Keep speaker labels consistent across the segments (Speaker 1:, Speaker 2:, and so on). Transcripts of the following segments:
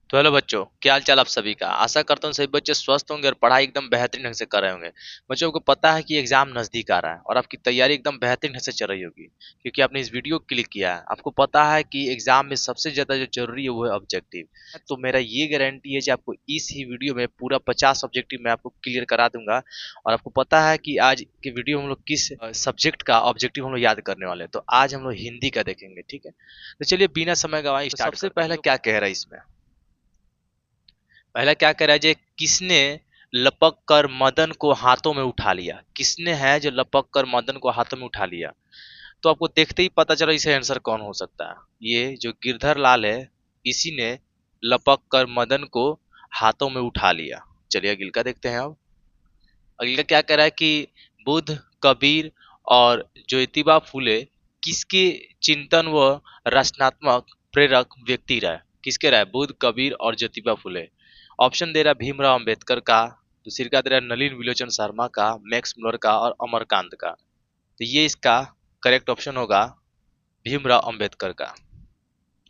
Speaker 1: तो हेलो बच्चों, क्या हाल चाल आप सभी का। आशा करता हूँ सभी बच्चे स्वस्थ होंगे और पढ़ाई एकदम बेहतरीन ढंग से कर रहे होंगे। बच्चों को पता है कि एग्जाम नजदीक आ रहा है और आपकी तैयारी एकदम बेहतरीन ढंग से चल रही होगी, क्योंकि आपने इस वीडियो को क्लिक किया है। आपको पता है कि एग्जाम में सबसे ज्यादा जो जरूरी है वो है ऑब्जेक्टिव। तो मेरा ये गारंटी है कि आपको इस ही वीडियो में पूरा 50 ऑब्जेक्टिव मैं आपको क्लियर करा दूंगा। और आपको पता है कि आज के वीडियो में हम लोग किस सब्जेक्ट का ऑब्जेक्टिव हम लोग याद करने वाले हैं। तो आज हम लोग हिंदी का देखेंगे, ठीक है। तो चलिए बिना समय गवाए स्टार्ट सबसे पहले क्या कह रहा है इसमें। पहला क्या कह रहा है जे किसने लपक कर मदन को हाथों में उठा लिया। किसने है जो लपक कर मदन को हाथों में उठा लिया। तो आपको देखते ही पता चला इसे आंसर कौन हो सकता है। ये जो गिरधर लाल है, इसी ने लपक कर मदन को हाथों में उठा लिया। चलिए अगले का देखते हैं। अब अगले का क्या कह रहा है कि बुद्ध, कबीर और ज्योतिबा फूले किसके चिंतन व रचनात्मक प्रेरक व्यक्ति रहे। किसके रहे? बुद्ध, कबीर और ज्योतिबा फूले। ऑप्शन दे रहा है भीमराव अंबेडकर का, दूसरी का दे रहा है नलिन विलोचन शर्मा का, मैक्स मुलर का और अमरकांत का। तो ये इसका करेक्ट ऑप्शन होगा भीमराव अंबेडकर का।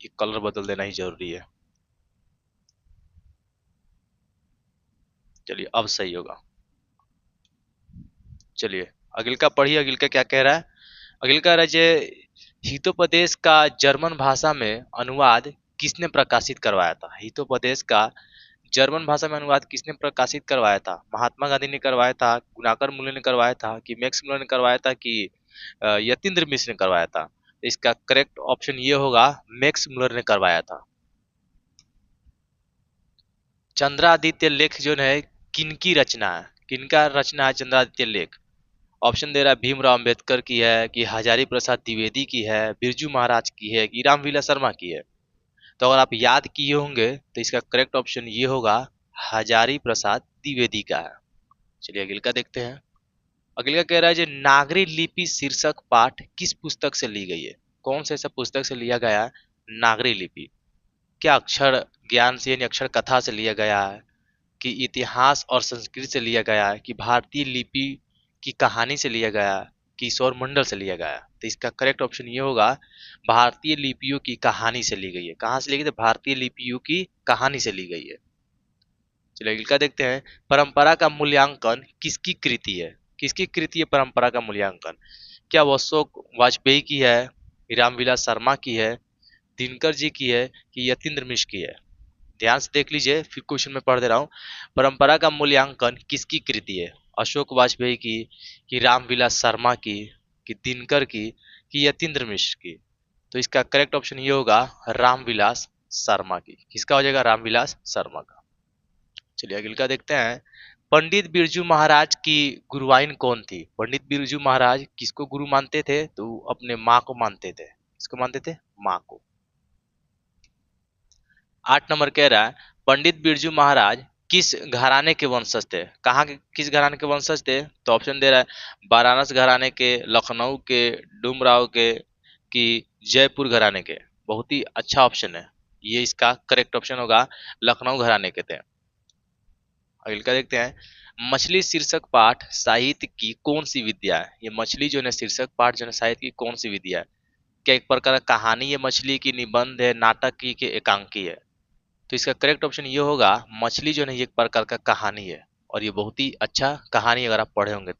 Speaker 1: ये कलर बदल देना ही जरूरी है। चलिए अब सही होगा। चलिए अगले का पढ़िए। अगले का क्या कह रहा है। अगले कह रहा है जे हितोपदेश का जर्मन भाषा में अनुवाद किसने प्रकाशित करवाया था। हितोपदेश का जर्मन भाषा में अनुवाद किसने प्रकाशित करवाया था। महात्मा गांधी ने करवाया था, गुणाकर मूल्य ने करवाया था कि मैक्स मुलर ने करवाया था कि यतीन्द्र मिश्र ने करवाया था। तो इसका करेक्ट ऑप्शन ये होगा मैक्स मुलर ने करवाया था। चंद्रादित्य लेख जो है किनकी रचना है। किनका रचना है चंद्रादित्य लेख। ऑप्शन दे रहा है भीमराव अंबेडकर की है कि हजारी प्रसाद द्विवेदी की है, बिरजू महाराज की है कि रामविलास शर्मा की है। तो अगर आप याद किए होंगे तो इसका करेक्ट ऑप्शन ये होगा हजारी प्रसाद द्विवेदी का है। चलिए अगले का देखते हैं। अगले का कह रहा है जो नागरी लिपि शीर्षक पाठ किस पुस्तक से ली गई है। कौन से ऐसा पुस्तक से लिया गया है नागरी लिपि। क्या अक्षर ज्ञान से यानी अक्षर कथा से लिया गया है, कि इतिहास और संस्कृत से लिया गया है, कि भारतीय लिपि की कहानी से लिया गया है, कि ईश्वर मंडल से लिया गया है। तो इसका करेक्ट ऑप्शन ये होगा भारतीय लिपियों की कहानी से ली गई है। कहाँ से ली गई? तो भारतीय लिपियों की कहानी से ली गई है। चलिए अगला देखते हैं। परंपरा का मूल्यांकन किसकी कृति है। किसकी कृति है परंपरा का मूल्यांकन। क्या वो अशोक वाजपेयी की है, रामविलास शर्मा की है, दिनकर जी की है कि यतीन्द्र मिश्र की है। ध्यान से देख लीजिए, फिर क्वेश्चन में पढ़ दे रहा हूँ। परंपरा का मूल्यांकन किसकी कृति है। अशोक वाजपेयी की, कि रामविलास शर्मा की, कि दिनकर की, कि यतीन्द्र मिश्र की। तो इसका करेक्ट ऑप्शन ये होगा रामविलास शर्मा की। किसका हो जाएगा? रामविलास शर्मा का। चलिए अगले का देखते हैं। पंडित बिरजू महाराज की गुरुवाइन कौन थी। पंडित बिरजू महाराज किसको गुरु मानते थे? तो अपने माँ को मानते थे। किसको मानते थे? माँ को। 8 नंबर कह रहा है पंडित बिरजू महाराज किस घराने के वंशज थे। कहाँ के किस घराने के वंशज थे? तो ऑप्शन दे रहा है वाराणस घराने के, लखनऊ के, डूमराव के, कि जयपुर घराने के। बहुत ही अच्छा ऑप्शन है ये। इसका करेक्ट ऑप्शन होगा लखनऊ घराने के थे। अगले का देखते हैं। मछली शीर्षक पाठ साहित्य की कौन सी विद्या है। ये मछली जो है शीर्षक पाठ जो है साहित्य की कौन सी विद्या है। क्या एक प्रकार का कहानी है मछली की, निबंध है, नाटक की, कि एकांकी है। तो इसका करेक्ट ऑप्शन ये होगा मछली जो है एक प्रकार का कहानी है, और ये बहुत ही अच्छा कहानी अगर आप पढ़े होंगे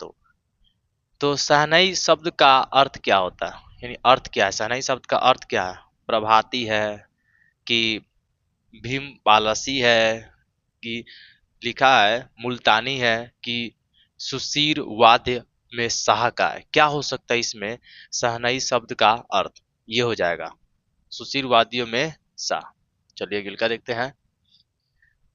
Speaker 1: तो शहनाई शब्द का अर्थ क्या होता है, यानी अर्थ क्या है। शहनाई शब्द का अर्थ क्या है? प्रभाती है, कि भीम पालसी है, कि लिखा है मुल्तानी है, कि सुशीर वाद्य में शाह का है। क्या हो सकता है इसमें शहनाई शब्द का अर्थ? ये हो जाएगा सुशीर वाद्यों में शाह। चलिए अगले का देखते हैं।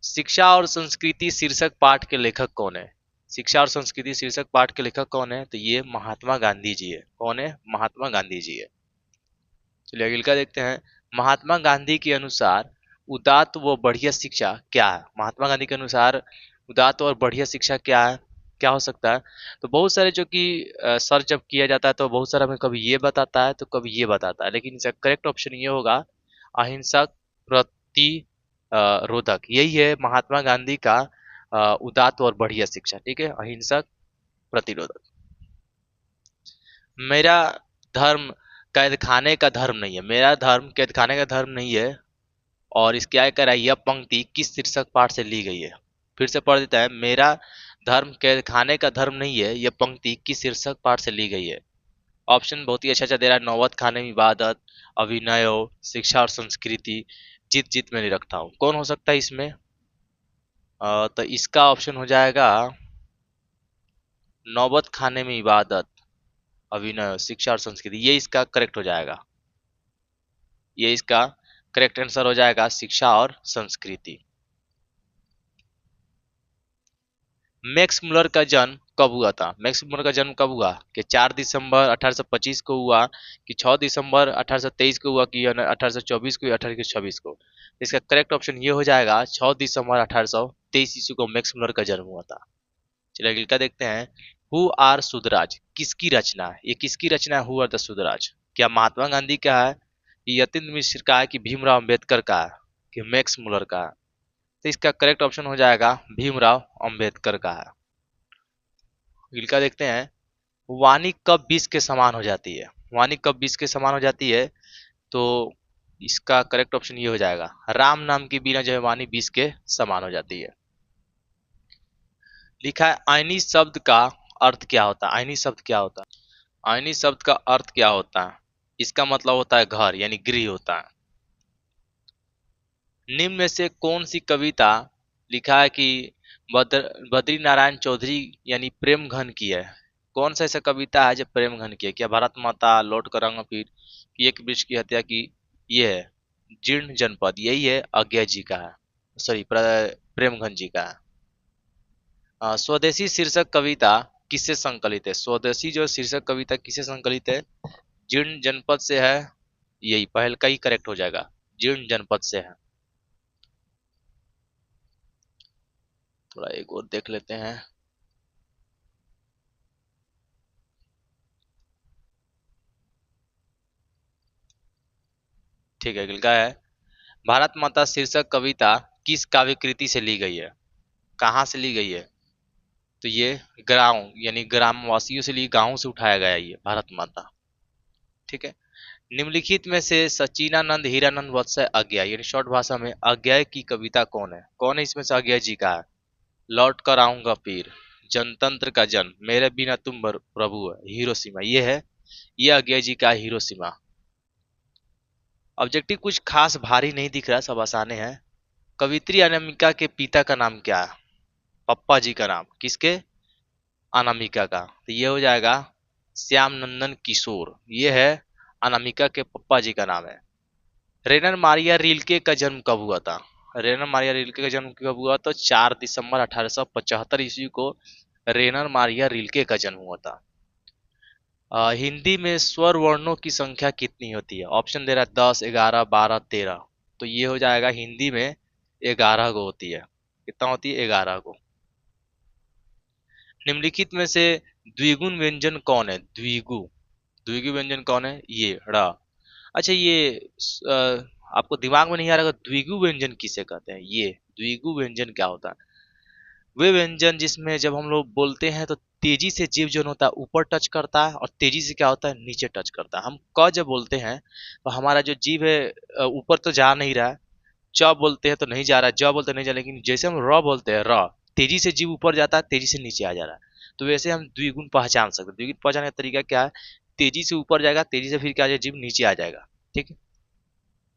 Speaker 1: शिक्षा और संस्कृति शीर्षक पाठ के लेखक कौन है। शिक्षा और संस्कृति शीर्षक पाठ के लेखक कौन है? तो ये महात्मा गांधी जी है। कौन है? महात्मा गांधी जी है। चलिए अगले का देखते हैं। महात्मा गांधी के अनुसार उदात्त व बढ़िया शिक्षा क्या है। महात्मा गांधी के अनुसार उदात्त और बढ़िया शिक्षा क्या है? क्या हो सकता है? तो बहुत सारे जो कि सर्च जब किया जाता है तो बहुत सारा में कभी ये बताता है तो कभी ये बताता है, लेकिन इसका करेक्ट ऑप्शन ये होगा अहिंसक प्रति रोधक। यही है महात्मा गांधी का उदात्त और बढ़िया शिक्षा। ठीक है, अहिंसक प्रतिरोधक। मेरा धर्म कैद खाने का धर्म नहीं है। मेरा धर्म कैद खाने का धर्म नहीं है। और इसके आगे कह रहा है यह पंक्ति किस शीर्षक पाठ से ली गई है। फिर से पढ़ देता है, मेरा धर्म के खाने का धर्म नहीं है, यह पंक्ति किस शीर्षक पाठ से ली गई है। ऑप्शन बहुत ही अच्छा अच्छा दे रहा है, नौबत खाने में इबादत, अभिनय, शिक्षा और संस्कृति, जीत जीत में नहीं रखता हूँ। कौन हो सकता है इसमें? तो इसका ऑप्शन हो जाएगा नौबत खाने में इबादत, अभिनय, शिक्षा और संस्कृति। ये इसका करेक्ट हो जाएगा, ये इसका करेक्ट आंसर हो जाएगा, शिक्षा और संस्कृति। मैक्स मुलर का जन्म कब हुआ था? मैक्स मुलर का जन्म कब हुआ? कि 4 दिसंबर 1825 को हुआ, कि 6 दिसंबर 1823 को हुआ, कि 1824 को, या 1826 को? इसका करेक्ट ऑप्शन ये हो जाएगा 6 दिसंबर 1823 ईस्वी को मैक्स मुलर का जन्म हुआ था। चलिए अगले का देखते हैं, हु आर सुधराज किसकी रचना है? ये किसकी रचना है हु आर द सुधराज? क्या महात्मा गांधी का है, यतीन्द्र मिश्र का है, कि भीमराव अंबेडकर का है, कि मैक्स मुलर का है? तो इसका करेक्ट ऑप्शन हो जाएगा भीमराव अंबेडकर का है। इनका देखते हैं, वाणी कब विष के समान हो जाती है? वाणी कब विष के समान हो जाती है? तो इसका करेक्ट ऑप्शन ये हो जाएगा, राम नाम के बिना जो है वाणी विष के समान हो जाती है। लिखा है आईनी शब्द का अर्थ क्या होता है? आईनी शब्द क्या होता है? आईनी शब्द का अर्थ क्या होता है? इसका मतलब होता है घर, यानी गृह होता है। निम्न में से कौन सी कविता लिखा है कि बद्री नारायण चौधरी यानी प्रेम घन की है? कौन सा ऐसा कविता है जो प्रेम घन की है? क्या भारत माता, लौट कर आऊंगा फिर, कि एक वृक्ष की हत्या की? ये है जीर्ण जनपद, यही है अज्ञा जी का है, सॉरी प्रेम घन जी का है। स्वदेशी शीर्षक कविता किससे संकलित है? स्वदेशी जो शीर्षक कविता किससे संकलित है? जीर्ण जनपद से है, यही पहल का ही करेक्ट हो जाएगा, जीर्ण जनपद से है। थोड़ा एक और देख लेते हैं। ठीक है, अगला का है, भारत माता शीर्षक कविता किस काव्य कृति से ली गई है? कहाँ से ली गई है? तो ये गांव यानी ग्रामवासियों से ली, गांवों से उठाया गया ये भारत माता। ठीक है, निम्नलिखित में से सच्चिदानंद हीरानंद वत्स अज्ञा यानी शॉर्ट भाषा में अज्ञा की कविता कौन है? कौन है इसमें से अज्ञा जी का है? लौट कर आऊंगा फिर, जनतंत्र का जन्म, मेरे बिना तुम प्रभु है, हिरोशिमा, ये है, ये अज्ञा जी का हिरोशिमा। ऑब्जेक्टिव कुछ खास भारी नहीं दिख रहा, सब आसाने हैं। कवित्री अनामिका के पिता का नाम क्या है? पप्पा जी का नाम, किसके? अनामिका का। तो ये हो जाएगा श्याम नंदन किशोर, ये है अनामिका के पप्पा जी का नाम है। रेनर मारिया रिल्के का जन्म कब हुआ था? रेनर मारिया रिल्के का जन्म कब हुआ? तो 4 दिसंबर 1875 ईस्वी को रेनर मारिया रिल्के का जन्म हुआ था। हिंदी में स्वर वर्णों की संख्या कितनी होती है? ऑप्शन दे रहा है 10, 11, 12, 13। तो ये हो जाएगा हिंदी में 11 गो होती है। कितना होती है? 11 गो। निम्नलिखित में से द्विगुण व्यंजन कौन है? द्विगु, द्विगु व्यंजन कौन है? ये ड़। अच्छा ये अ, आपको दिमाग में नहीं आ रहा द्विगु व्यंजन किसे कहते हैं? ये द्विगु व्यंजन क्या होता है? वे व्यंजन जिसमें जब हम लोग बोलते हैं तो तेजी से जीभ जो होता है ऊपर टच करता है, और तेजी से क्या होता है? नीचे टच करता है। हम क जब बोलते हैं तो हमारा जो जीभ है ऊपर तो जा नहीं रहा है, च बोलते हैं तो नहीं जा रहा है, ज बोलते नहीं जा रहा है, लेकिन जैसे हम र बोलते हैं, र तेजी से जीभ ऊपर जाता है, तेजी से नीचे आ जा रहा है। तो वैसे हम द्विगुण पहचान सकते हैं। द्विगुण पहचान का तरीका क्या है? तेजी से ऊपर जाएगा, तेजी से फिर क्या जाएगा? जीभ नीचे आ जाएगा। ठीक है,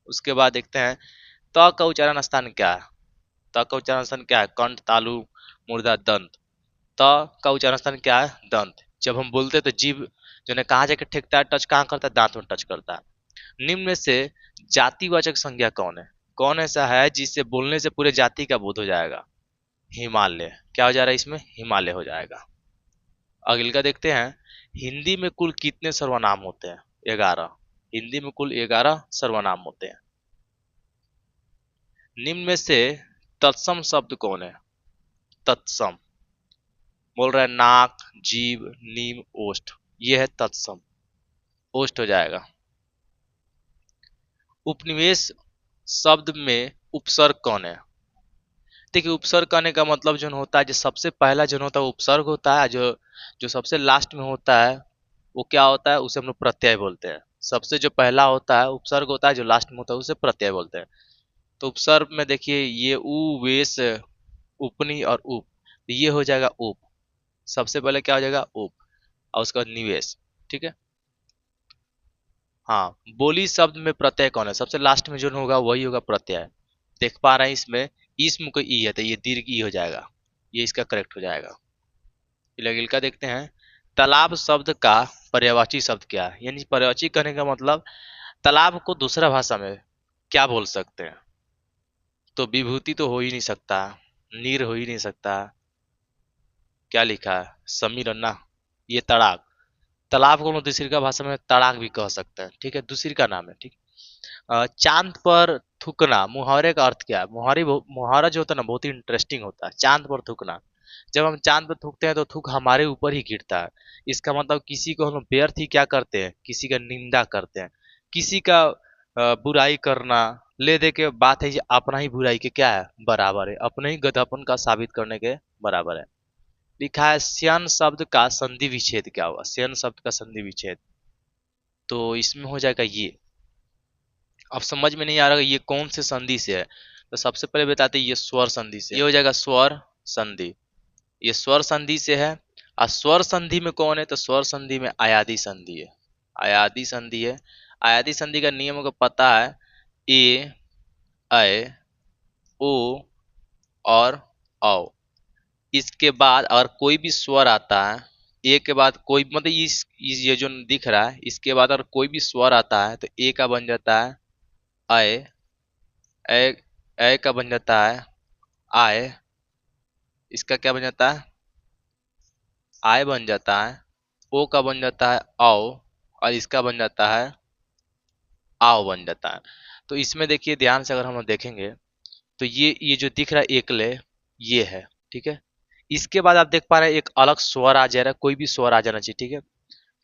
Speaker 1: उसके बाद देखते हैं त का उच्चारण स्थान क्या है? त का उच्चारण स्थान क्या है? कंठ, तालु, मूर्धा, दंत। त का उच्चारण स्थान क्या है? दंत। जब हम बोलते हैं तो जीभ जो है कहाँ जाके ठेकता है? टच कहाँ करता है? दांत में टच करता है। निम्न में से जातिवाचक संज्ञा कौन है? कौन ऐसा है जिससे बोलने से पूरे जाति का बोध हो जाएगा? हिमालय। क्या हो जा रहा है इसमें? हिमालय हो जाएगा। अगले का देखते हैं, हिंदी में कुल कितने सर्वनाम होते हैं? 11। हिंदी में कुल 11 सर्वनाम होते हैं। निम्न में से तत्सम शब्द कौन है? तत्सम बोल रहा है नाक, जीभ, नीम, ओष्ठ, ये है तत्सम, ओष्ठ हो जाएगा। उपनिवेश शब्द में उपसर्ग कौन है? देखिए उपसर्ग करने का मतलब जो होता है, जो सबसे पहला जो होता है वो उपसर्ग होता है, जो सबसे लास्ट में होता है वो क्या होता है? उसे हम लोग प्रत्यय बोलते हैं। सबसे जो पहला होता है उपसर्ग होता है, जो लास्ट में होता है उसे प्रत्यय बोलते हैं। तो उपसर्ग में देखिए ये उ वेश उपनी और उप, तो ये हो जाएगा उप। सबसे पहले क्या हो जाएगा उप और उसका निवेश। ठीक है। हाँ, बोली शब्द में प्रत्यय कौन है? सबसे लास्ट में जो होगा वही होगा प्रत्यय। देख पा रहे हैं इसमें इसम को ई है तो ये दीर्घ ई हो जाएगा, ये इसका करेक्ट हो जाएगा। इलागिल का देखते हैं। तालाब शब्द का पर्यायवाची शब्द क्या है? यानी पर्यायवाची कहने का मतलब तालाब को दूसरा भाषा में क्या बोल सकते हैं? तो विभूति तो हो ही नहीं सकता, नीर हो ही नहीं सकता, क्या लिखा है समीर अन्ना, ये तड़ाक। तालाब को हम दूसरी का भाषा में तड़ाक भी कह सकते हैं। ठीक है, दूसरी का नाम है। ठीक। चांद पर थूकना, मुहावरे का अर्थ क्या है? मुहावरा जो होता है ना बहुत ही इंटरेस्टिंग होता है। चांद पर थूकना, जब हम चांद पर थूकते हैं तो थूक हमारे ऊपर ही गिरता है। इसका मतलब किसी को हम व्यर्थ ही क्या करते हैं, किसी का निंदा करते हैं, किसी का बुराई करना ले दे के बात है, ये अपना ही बुराई के क्या है बराबर है, अपने ही गधापन का साबित करने के बराबर है। लिखा है श्यन शब्द का संधि विच्छेद क्या हुआ? श्यन शब्द का संधि विच्छेद तो इसमें हो जाएगा ये। अब समझ में नहीं आ रहा ये कौन से संधि से है, तो सबसे पहले बताते हैं ये स्वर संधि से। ये हो जाएगा स्वर संधि, ये स्वर संधि से है। और स्वर संधि में कौन है? तो स्वर संधि में आयादी संधि है। आयादी संधि है। आयादी संधि का नियम को पता है, ए ऐ ओ और औ, इसके बाद अगर कोई भी स्वर आता है, ए के बाद कोई मतलब इस ये जो दिख रहा है इसके बाद अगर कोई भी स्वर आता है तो ए का बन जाता है ऐ, ऐ ऐ का बन जाता है आय, इसका क्या बन जाता है आय बन जाता है, ओ का बन जाता है औ और इसका बन जाता है आओ बन जाता है। तो इसमें देखिए ध्यान से अगर हम देखेंगे तो ये जो दिख रहा है एकले ये है। ठीक है, इसके बाद आप देख पा रहे हैं एक अलग स्वर आ जा रहा है, कोई भी स्वर आ जाना चाहिए। ठीक है,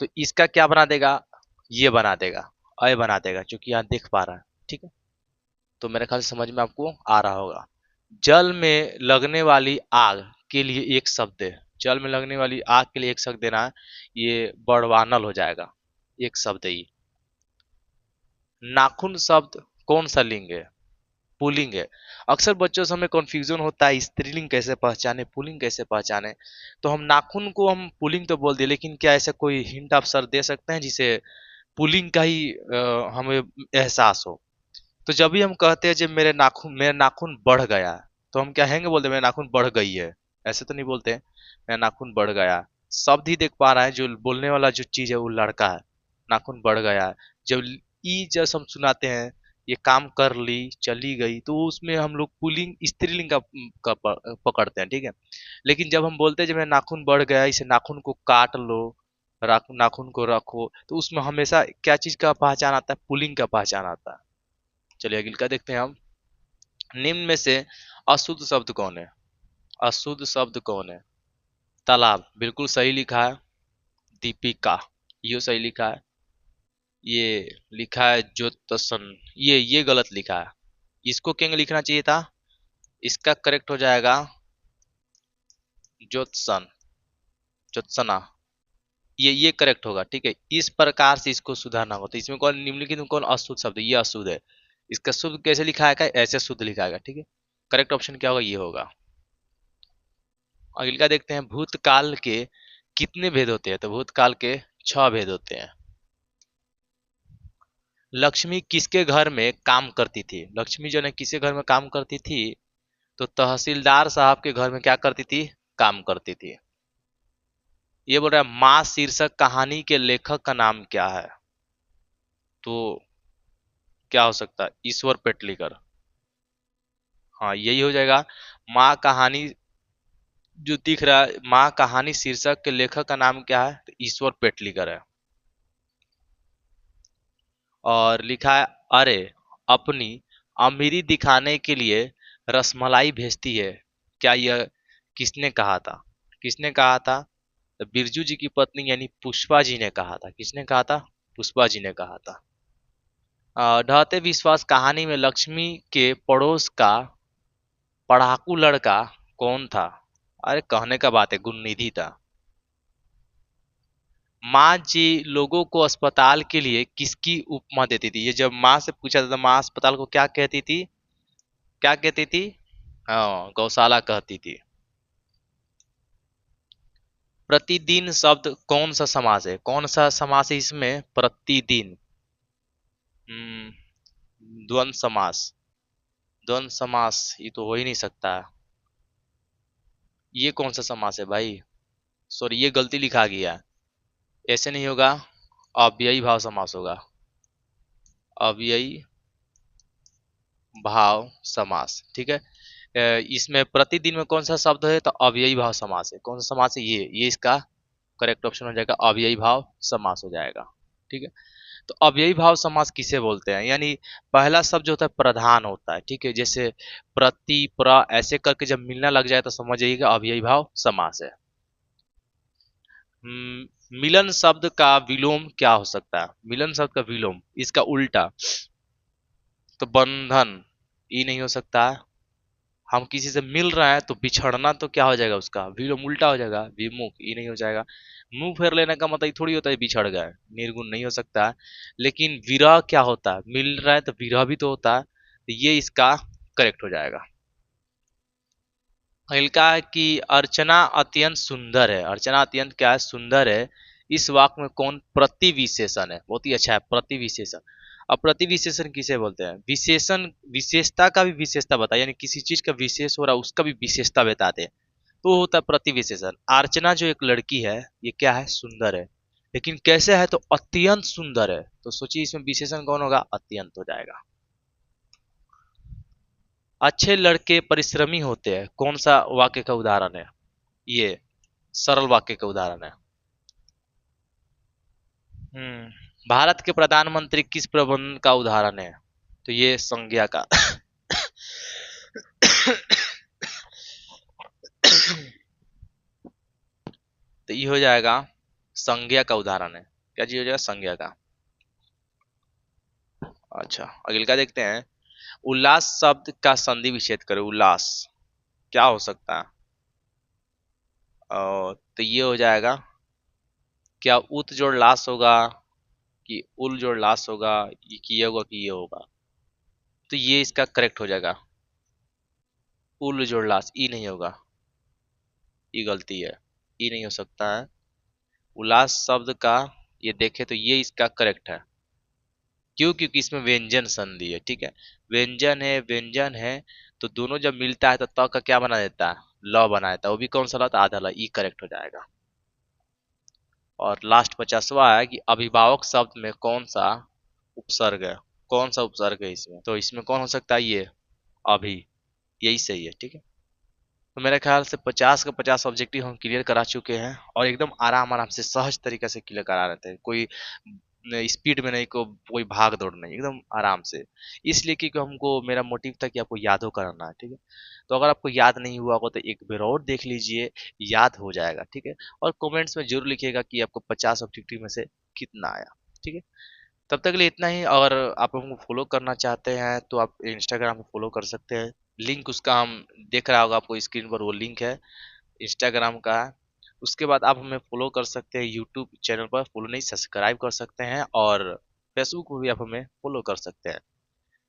Speaker 1: तो इसका क्या बना देगा, ये बना देगा अय बना देगा, जो कि यहाँ देख पा रहा है। ठीक है, तो मेरे ख्याल से समझ में आपको आ रहा होगा। जल में लगने वाली आग के लिए एक शब्द है। जल में लगने वाली आग के लिए एक शब्द देना है, ये बड़वानल हो जाएगा, एक शब्द है ये। नाखून शब्द कौन सा लिंग है? पुल्लिंग है। अक्सर बच्चों से हमें कंफ्यूजन होता है स्त्रीलिंग कैसे पहचाने, पुल्लिंग कैसे पहचाने। तो हम नाखून को हम पुल्लिंग तो बोल दिए, लेकिन क्या ऐसा कोई हिंट आप सर दे सकते हैं जिसे पुल्लिंग का ही हमें एहसास हो? तो जब भी हम कहते हैं जब मेरा नाखून बढ़ गया, तो हम क्या हैंगे बोलते हैं मेरा नाखून बढ़ गई है, ऐसे तो नहीं बोलते हैं मेरा नाखून बढ़ गया। शब्द ही देख पा रहा है, जो बोलने वाला जो चीज है वो लड़का है, नाखून बढ़ गया है। जब ई जब हम सुनाते हैं ये काम कर ली चली गई, तो उसमें हम लोग पुल्लिंग स्त्रीलिंग का पकड़ते हैं। ठीक है, लेकिन जब हम बोलते हैं जब मेरा नाखून बढ़ गया, इसे नाखून को काट लो, नाखून को रखो, तो उसमें हमेशा क्या चीज का पहचान आता है, पुल्लिंग का पहचान आता है। चलिए अगले का देखते हैं हम। निम्न में से अशुद्ध शब्द कौन है? अशुद्ध शब्द कौन है? तालाब बिल्कुल सही लिखा है, दीपिका ये सही लिखा है, ये लिखा है ज्योत्सन, ये गलत लिखा है, इसको क्या लिखना चाहिए था? इसका करेक्ट हो जाएगा ज्योत्सन, ज्योत्सना, ये करेक्ट होगा। ठीक है, इस प्रकार से इसको सुधारना होगा। तो इसमें कौन निम्नलिखित में कौन अशुद्ध शब्द है? ये अशुद्ध है। इसका शुद्ध कैसे लिखा है? ऐसे शुद्ध लिखा है। ठीक है, करेक्ट ऑप्शन क्या होगा? ये होगा। अगले का देखते हैं। भूतकाल के कितने भेद होते हैं? तो भूतकाल के 6 भेद होते हैं। लक्ष्मी किसके घर में काम करती थी? लक्ष्मी जो है किसके घर में काम करती थी? तो तहसीलदार साहब के घर में क्या करती थी? काम करती थी। ये बोल रहा है माँ शीर्षक कहानी के लेखक का नाम क्या है? तो क्या हो सकता है? ईश्वर पेटलीकर। हाँ, यही हो जाएगा। माँ कहानी जो दिख रहा है, माँ कहानी शीर्षक के लेखक का नाम क्या है? तो ईश्वर पेटलीकर है। और लिखा है अरे अपनी अमीरी दिखाने के लिए रसमलाई भेजती है, क्या यह किसने कहा था? किसने कहा था? तो बिरजू जी की पत्नी यानी पुष्पा जी ने कहा था। किसने कहा था? पुष्पा जी ने कहा था। ढहते विश्वास कहानी में लक्ष्मी के पड़ोस का पढ़ाकू लड़का कौन था? अरे कहने का बात है, गुणनिधि था। माँ जी लोगों को अस्पताल के लिए किसकी उपमा देती थी? ये जब माँ से पूछा था तो माँ अस्पताल को क्या कहती थी? क्या कहती थी? हाँ, गौशाला कहती थी। प्रतिदिन शब्द कौन सा समास है? कौन सा समास है इसमें? प्रतिदिन। द्वंद्व समास। द्वंद्व समास ये तो हो ही नहीं सकता। ये कौन सा समास है भाई? सॉरी, ये गलती लिखा गया। ऐसे नहीं होगा। अव्ययी भाव समास होगा। अव्ययी भाव समास, ठीक है। इसमें प्रतिदिन में कौन सा शब्द है? तो अव्ययी भाव समास है। कौन सा समास है? ये इसका करेक्ट ऑप्शन हो जाएगा, अव्ययी भाव समास हो जाएगा। ठीक है। तो अव्ययी भाव समास किसे बोलते हैं? यानी पहला शब्द जो होता है प्रधान होता है, ठीक है। जैसे प्रति, प्र ऐसे करके जब मिलना लग जाए तो समझ जाइए कि अव्ययी भाव समास है। मिलन शब्द का विलोम क्या हो सकता है? मिलन शब्द का विलोम, इसका उल्टा। तो बंधन, ये नहीं हो सकता है। हम किसी से मिल रहे हैं तो बिछड़ना तो क्या हो जाएगा? उसका विलोम उल्टा हो जाएगा, विमुख, ये नहीं हो जाएगा। मुंह फेर लेने का मतलब ये थोड़ी होता है बिछड़ गए, निर्गुण नहीं हो सकता है। लेकिन विरह क्या होता है? मिल रहा है तो विरह भी तो होता है, तो ये इसका करेक्ट हो जाएगा। लिखा है कि अर्चना अत्यंत सुंदर है। अर्चना अत्यंत क्या है? सुंदर है। इस वाक्य में कौन प्रतिविशेषण है? बहुत ही अच्छा है, प्रतिविशेषण। अब प्रतिविशेषण किसे बोलते हैं? विशेषण, विशेषता का भी विशेषता बताए, यानी किसी चीज का विशेष हो रहा है उसका भी विशेषता बताते हैं, तो होता है प्रतिविशेषण। अर्चना जो एक लड़की है, ये क्या है? सुंदर है। लेकिन कैसे है? तो अत्यंत सुंदर है। तो सोचिए इसमें विशेषण कौन होगा? अत्यंत हो जाएगा। अच्छे लड़के परिश्रमी होते हैं, कौन सा वाक्य का उदाहरण है? ये सरल वाक्य का उदाहरण है। भारत के प्रधानमंत्री किस प्रबंधन का उदाहरण है? तो ये संज्ञा का। तो ये हो जाएगा संज्ञा का उदाहरण है। क्या चीज हो जाएगा? संज्ञा का। अच्छा, अगले का देखते हैं। उल्लास शब्द का संधि विच्छेद करो। उल्लास क्या हो सकता है? तो ये हो जाएगा, क्या उत जोड़ लास होगा, कि उल जोड़ लास होगा, ये होगा कि ये होगा? तो ये इसका करेक्ट हो जाएगा। उल जोड़ लास, ई नहीं होगा, ये गलती है, ई नहीं हो सकता है। उल्लास शब्द का ये देखे तो ये इसका करेक्ट है। क्यों? क्योंकि इसमें व्यंजन संधि है, ठीक है। व्यंजन है, व्यंजन है, तो दोनों जब मिलता है तो त का क्या बना देता है? ल बना देता है। वो भी कौन सा ल? तो आधा ल, ई करेक्ट हो जाएगा। और लास्ट 50वां है कि अभिभावक शब्द में कौन सा उपसर्ग है? कौन सा उपसर्ग है इसमें? तो इसमें कौन हो सकता है? ये अभी, यही सही है, ठीक है। तो मेरे ख्याल से 50 का 50 ऑब्जेक्टिव हम क्लियर करा चुके हैं, और एकदम आराम आराम से सहज तरीके से क्लियर करा रहे थे। कोई स्पीड में नहीं, कोई भाग दौड़ नहीं, एकदम आराम से। इसलिए क्योंकि हमको, मेरा मोटिव था कि आपको याद हो कराना है, ठीक है। तो अगर आपको याद नहीं हुआ होगा तो एक बार और देख लीजिए, याद हो जाएगा, ठीक है। और कमेंट्स में जरूर लिखिएगा कि आपको 50 ऑब्जेक्टिव में से कितना आया, ठीक है। तब तक के लिए इतना ही। अगर आप हमको फॉलो करना चाहते हैं तो आप इंस्टाग्राम पे फॉलो कर सकते हैं। लिंक उसका हम, देख रहा होगा आपको स्क्रीन पर, वो लिंक है इंस्टाग्राम का। उसके बाद आप हमें फॉलो कर सकते हैं यूट्यूब चैनल पर, फॉलो नहीं सब्सक्राइब कर सकते हैं, और फेसबुक पर भी आप हमें फॉलो कर सकते हैं।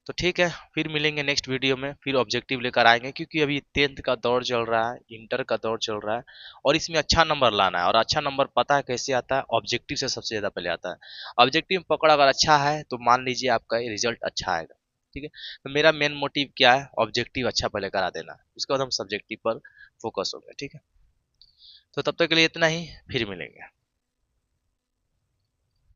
Speaker 1: तो ठीक है, फिर मिलेंगे नेक्स्ट वीडियो में, फिर ऑब्जेक्टिव लेकर आएंगे, क्योंकि अभी 10th का दौर चल रहा है, इंटर का दौर चल रहा है, और इसमें अच्छा नंबर लाना है। और अच्छा नंबर पता है कैसे आता है? ऑब्जेक्टिव से सबसे ज़्यादा पहले आता है। ऑब्जेक्टिव में पकड़ अगर अच्छा है तो मान लीजिए आपका रिजल्ट अच्छा आएगा, ठीक है। तो मेरा मेन मोटिव क्या है? ऑब्जेक्टिव अच्छा पहले करा देना, उसके बाद हम सब्जेक्टिव पर फोकस होंगे, ठीक है। तो तब तक के लिए इतना ही, फिर मिलेंगे।